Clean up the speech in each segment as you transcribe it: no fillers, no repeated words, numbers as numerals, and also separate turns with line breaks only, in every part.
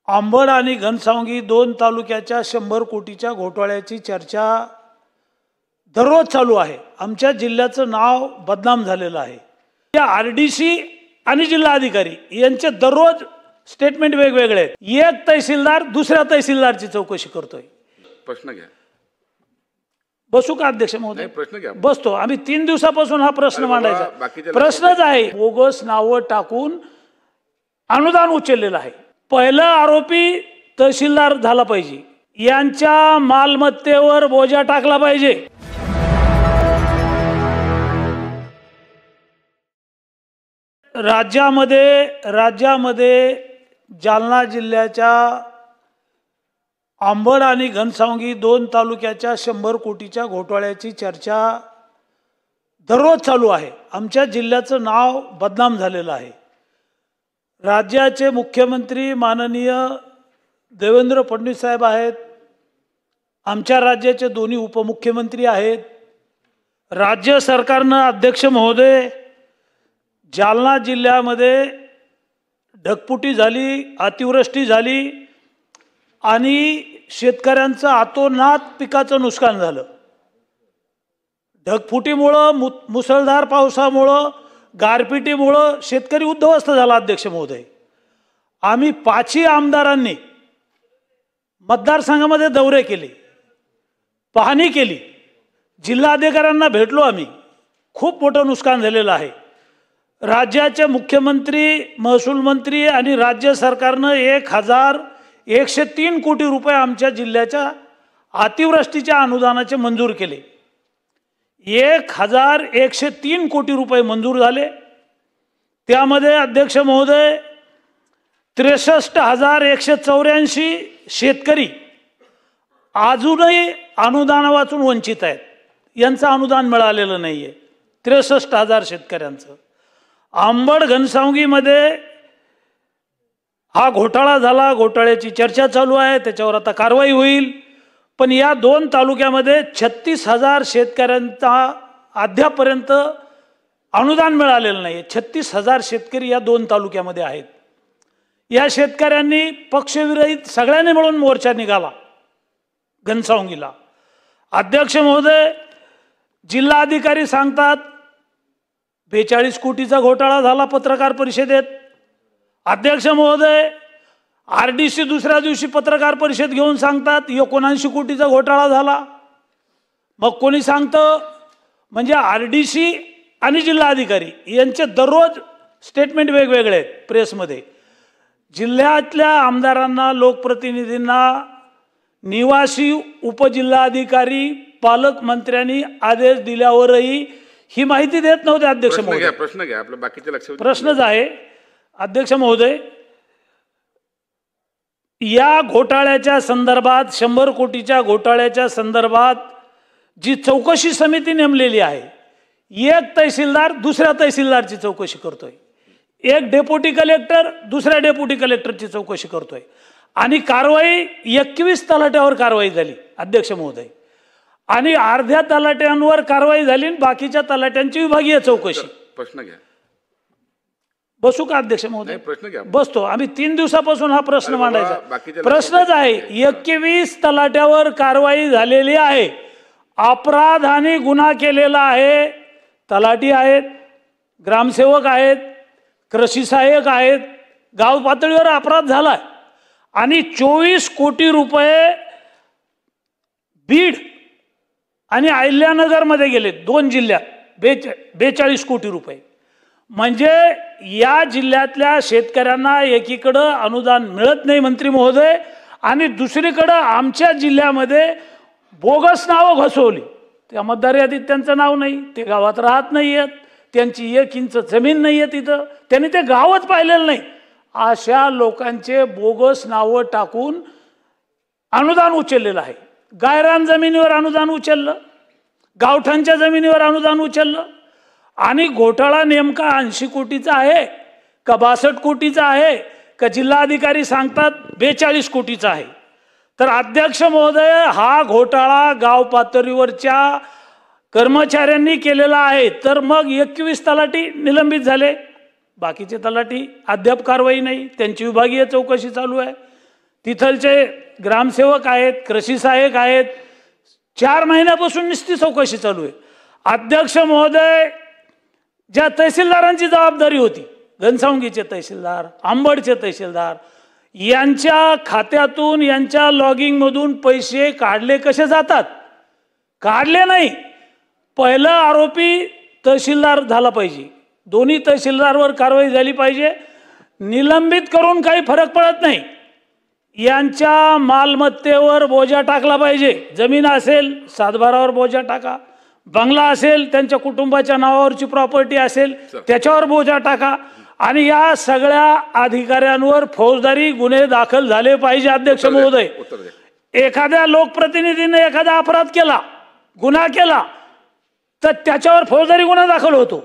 अंबड आणि घनसावंगी दोन तालुक्याच्या 100 कोटीच्या घोटाळ्याची चर्चा दररोज चालू आहे। आमच्या जिल्ह्याचं नाव बदनाम झालेलं आहे। या आरडीसी आणि जिल्हाधिकारी यांचे दररोज स्टेटमेंट वेगवेगळे आहेत। एक तहसीलदार दुसऱ्या तहसीलदारची चौकशी करतोय।
प्रश्न घ्या।
बसू का अध्यक्ष महोदय?
प्रश्न घ्या।
बसतो। आम्ही 3 दिवसापासून हा प्रश्न मांडायचा प्रश्नच आहे। बोगस नावं टाकून अनुदान उचललेलं आहे। पहिला आरोपी तहसीलदार झाला पाहिजे। यांच्या मालमत्तेवर बोजा टाकला पाहिजे। राज्यामध्ये जालना जिल्ह्याच्या अंबड आणि घनसावंगी दोन तालुक्याच्या 100 कोटीच्या घोटाळ्याची चर्चा दररोज चालू आहे। आमच्या जिल्ह्याचं नाव बदनाम झालेलं आहे। राज्याचे मुख्यमंत्री माननीय देवेंद्र फडणवीस साहेब आहेत। आमच्या राज्याचे दोन्ही उपमुख्यमंत्री आहेत। राज्य सरकारनं अध्यक्ष महोदय जालना जिल्ह्यामध्ये ढगफुटी झाली, अतिवृष्टी झाली आणि शेतकऱ्यांचं अतोनात पिकाचं नुकसान झालं। ढगफुटीमुळं मुसळधार पावसामुळं गारपिटीमुळं शेतकरी उद्ध्वस्त झाला। अध्यक्ष महोदय, आम्ही 5ही आमदारांनी मतदारसंघामध्ये दौरे केले, पाहणी केली, जिल्हाधिकाऱ्यांना भेटलो आम्ही। खूप मोठं नुकसान झालेलं आहे। राज्याचे मुख्यमंत्री, महसूल मंत्री आणि राज्य सरकारनं 1103 कोटी रुपये आमच्या जिल्ह्याच्या अतिवृष्टीच्या अनुदानाचे मंजूर केले। 1103 कोटी रुपये मंजूर झाले। त्यामध्ये अध्यक्ष महोदय 63,184 शेतकरी अजूनही अनुदाना वाचून वंचित आहेत। यांचं अनुदान मिळालेलं नाहीये। 63,000 शेतकऱ्यांचं। अंबड घनसावंगीमध्ये हा घोटाळा झाला। घोटाळ्याची चर्चा चालू आहे, त्याच्यावर आता कारवाई होईल। पण या दोन तालुक्यामध्ये 36,000 शेतकऱ्यांचा अद्यापर्यंत अनुदान मिळालेलं नाही। 36,000 शेतकरी या दोन तालुक्यामध्ये आहेत। या शेतकऱ्यांनी पक्षविरहित सगळ्यांनी मिळून मोर्चा निघाला घनसावंगीला। अध्यक्ष महोदय, जिल्हाधिकारी सांगतात 42 कोटीचा घोटाळा झाला पत्रकार परिषदेत। अध्यक्ष महोदय, आरडीसी दुसऱ्या दिवशी पत्रकार परिषद घेऊन सांगतात 79 कोटीचा घोटाळा झाला। मग कोणी सांगतं म्हणजे आरडीसी आणि जिल्हाधिकारी यांचे दररोज स्टेटमेंट वेगवेगळे आहेत प्रेसमध्ये। जिल्ह्यातल्या आमदारांना, लोकप्रतिनिधींना निवासी उपजिल्हाधिकारी, पालकमंत्र्यांनी आदेश दिल्यावरही ही माहिती देत नव्हते। अध्यक्ष महोदय,
प्रश्न घ्या। आपल्या बाकीचे लक्ष
प्रश्नच आहे। अध्यक्ष महोदय, या घोटाळ्याच्या संदर्भात 100 कोटीच्या घोटाळ्याच्या संदर्भात जी चौकशी समिती नेमलेली आहे, एक तहसीलदार दुसऱ्या तहसीलदारची चौकशी करतोय, एक डेप्युटी कलेक्टर दुसऱ्या डेप्युटी कलेक्टरची चौकशी करतोय आणि कारवाई 21 तलाट्यावर कारवाई झाली। अध्यक्ष महोदय, आणि अर्ध्या तलाट्यांवर कारवाई झाली, बाकीच्या तलाट्यांची विभागीय चौकशी।
प्रश्न घ्या।
बसू का अध्यक्ष महोदय?
प्रश्न घ्या।
बसतो। आम्ही 3 दिवसापासून हा प्रश्न मांडायचा प्रश्नच आहे। 21 तलाट्यावर कारवाई झालेली आहे। अपराध आणि गुन्हा केलेला आहे। तलाठी आहेत, ग्रामसेवक आहेत, कृषी सहाय्यक आहेत। गाव पातळीवर अपराध झाला आणि 24 कोटी रुपये बीड आणि अहिल्यानगरमध्ये गेले। 2 जिल्ह्यात 42 कोटी रुपये। म्हणजे या जिल्ह्यातल्या शेतकऱ्यांना एकीकडं अनुदान मिळत नाही मंत्री महोदय, आणि दुसरीकडं आमच्या जिल्ह्यामध्ये बोगस नावं घसवली। त्या मतदार यादीत त्यांचं नाव नाही, ते गावात राहत नाही आहेत, त्यांची 1 इंच जमीन नाही आहे तिथं, त्यांनी ते गावच पाहिलेलं नाही। अशा लोकांचे बोगस नावं टाकून अनुदान उचललेलं आहे। गायरान जमिनीवर अनुदान उचललं, गावठाणच्या जमिनीवर अनुदान उचललं, आणि घोटाळा नेमका 80 कोटीचा आहे का 62 कोटीचा आहे का जिल्हाधिकारी सांगतात 42 कोटीचा आहे? तर अध्यक्ष महोदय, हा घोटाळा गाव पातळीवरच्या कर्मचाऱ्यांनी केलेला आहे। तर मग 21 तलाठी निलंबित झाले, बाकीचे तलाठी अद्याप कारवाई नाही, त्यांची विभागीय चौकशी चालू आहे। तिथलचे ग्रामसेवक आहेत, कृषी सहाय्यक आहेत. 4 महिन्यापासून नुसती चौकशी चालू आहे. अध्यक्ष महोदय, ज्या तहसीलदारांची जबाबदारी होती, घनसावंगीचे तहसीलदार, आंबडचे तहसीलदार, यांच्या खात्यातून यांच्या लॉगिंगमधून पैसे काढले कसे जातात? काढले नाही. पहिला आरोपी तहसीलदार झाला पाहिजे. दोन्ही तहसीलदारवर कारवाई झाली पाहिजे. निलंबित करून काही फरक पडत नाही. यांच्या मालमत्तेवर बोजा टाकला पाहिजे. जमीन असेल सातबारावर बोजा टाका, बंगला असेल, त्यांच्या कुटुंबाच्या नावावरची प्रॉपर्टी असेल त्याच्यावर बोजा टाका. आणि या सगळ्या अधिकाऱ्यांवर फौजदारी गुन्हे दाखल झाले पाहिजे. अध्यक्ष महोदय, एखाद्या लोकप्रतिनिधीने एखादा अपराध केला, गुन्हा केला, तर त्याच्यावर फौजदारी गुन्हा दाखल होतो.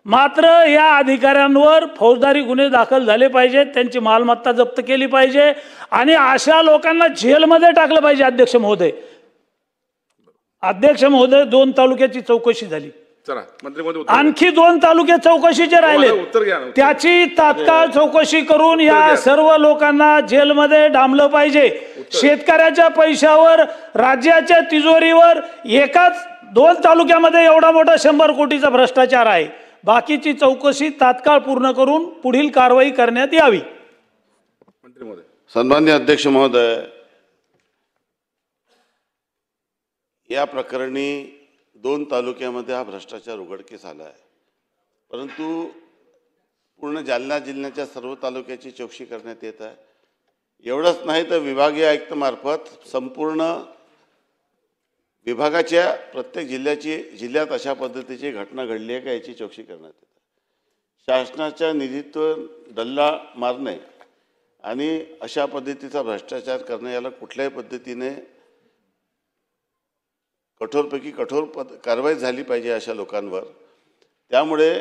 मात्र या अधिकाऱ्यांवर फौजदारी गुन्हे दाखल झाले पाहिजेत, त्यांची मालमत्ता जप्त केली पाहिजे आणि अशा लोकांना जेलमध्ये टाकलं पाहिजे. अध्यक्ष महोदय, 2 तालुक्याची चौकशी झाली.
चला मंत्री महोदय,
आणखी 2 तालुके चौकशीचे राहिले,
उत्तर घ्या ना.
त्याची तात्काळ चौकशी करून या सर्व लोकांना जेलमध्ये डांबलं पाहिजे. शेतकऱ्याच्या पैशावर, राज्याच्या तिजोरीवर एकाच 2 तालुक्यामध्ये एवढा मोठा 100 कोटीचा भ्रष्टाचार आहे. बाकीची चौकशी तात्काळ पूर्ण करून पुढील कारवाई करण्यात यावी.
मंत्री महोदय.
सन्मान्य अध्यक्ष महोदय, या प्रकरणी 2 तालुक्यामध्ये हा भ्रष्टाचार उघडकीस आला आहे. परंतु पूर्ण जालना जिल्ह्याच्या सर्व तालुक्याची चौकशी करण्यात येत आहे. एवढंच नाही तर विभागीय आयुक्त मार्फत संपूर्ण विभागाच्या प्रत्येक जिल्ह्यात अशा पद्धतीची घटना घडली आहे का याची चौकशी करण्यात येते. शासनाच्या निधीतून डल्ला मारणे आणि अशा पद्धतीचा भ्रष्टाचार करणे याला कुठल्याही पद्धतीने कठोरपैकी कठोर कारवाई झाली पाहिजे अशा लोकांवर. त्यामुळे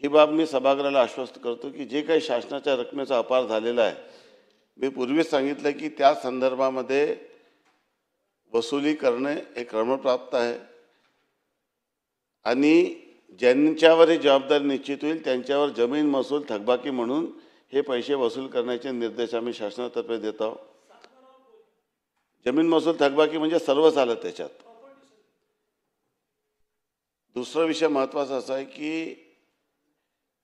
ही बाब मी सभागृहाला आश्वस्त करतो की जे काही शासनाच्या रकमेचा अपार झालेला आहे, मी पूर्वीच सांगितलं की त्या संदर्भामध्ये वसुली करणे हे क्रमप्राप्त आहे आणि ज्यांच्यावर ही जबाबदारी निश्चित होईल त्यांच्यावर जमीन महसूल थकबाकी म्हणून हे पैसे वसूल करण्याचे निर्देश आम्ही शासनातर्फे देत आहोत. जमीन महसूल थकबाकी म्हणजे सर्वच आलं त्याच्यात. दुसरा विषय महत्त्वाचा असा आहे की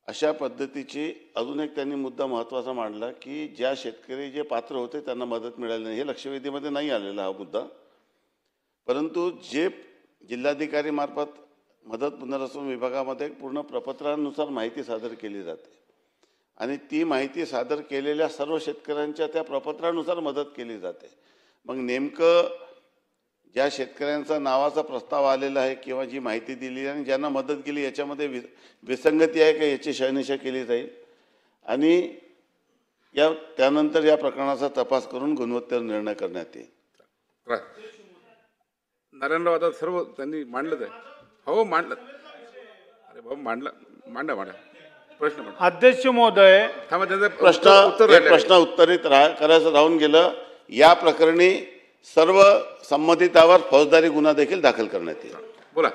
अशा पद्धतीची अजून एक त्यांनी मुद्दा महत्त्वाचा मांडला की ज्या शेतकरी जे पात्र होते त्यांना मदत मिळाली नाही. हे लक्षवेधीमध्ये नाही आलेला हा मुद्दा, परंतु जे जिल्हाधिकारी मार्फत मदत पुनर्वसन विभागामध्ये पूर्ण प्रपत्रानुसार माहिती सादर केली जाते आणि ती माहिती सादर केलेल्या सर्व शेतकऱ्यांच्या त्या प्रपत्रानुसार मदत केली जाते. मग नेमकं ज्या शेतकऱ्यांचा नावाचा प्रस्ताव आलेला आहे किंवा जी माहिती दिली आणि ज्यांना मदत केली याच्यामध्ये विसंगती आहे का याची शहानिशा केली जाईल आणि त्यानंतर या प्रकरणाचा तपास करून गुणवत्तेवर निर्णय करण्यात येईल.
नारायणराव, आता सर्व त्यांनी मांडलंच आहे. हो मांडलं. अरे भाऊ मांडा प्रश्न मांडा.
अध्यक्ष महोदय,
थांबा, त्यांचं
प्रश्न उत्तरित करायचं राहून गेलं. या प्रकरणी सर्व संबंधितावर फौजदारी गुन्हा देखील दाखल करण्यात येईल.
बोला.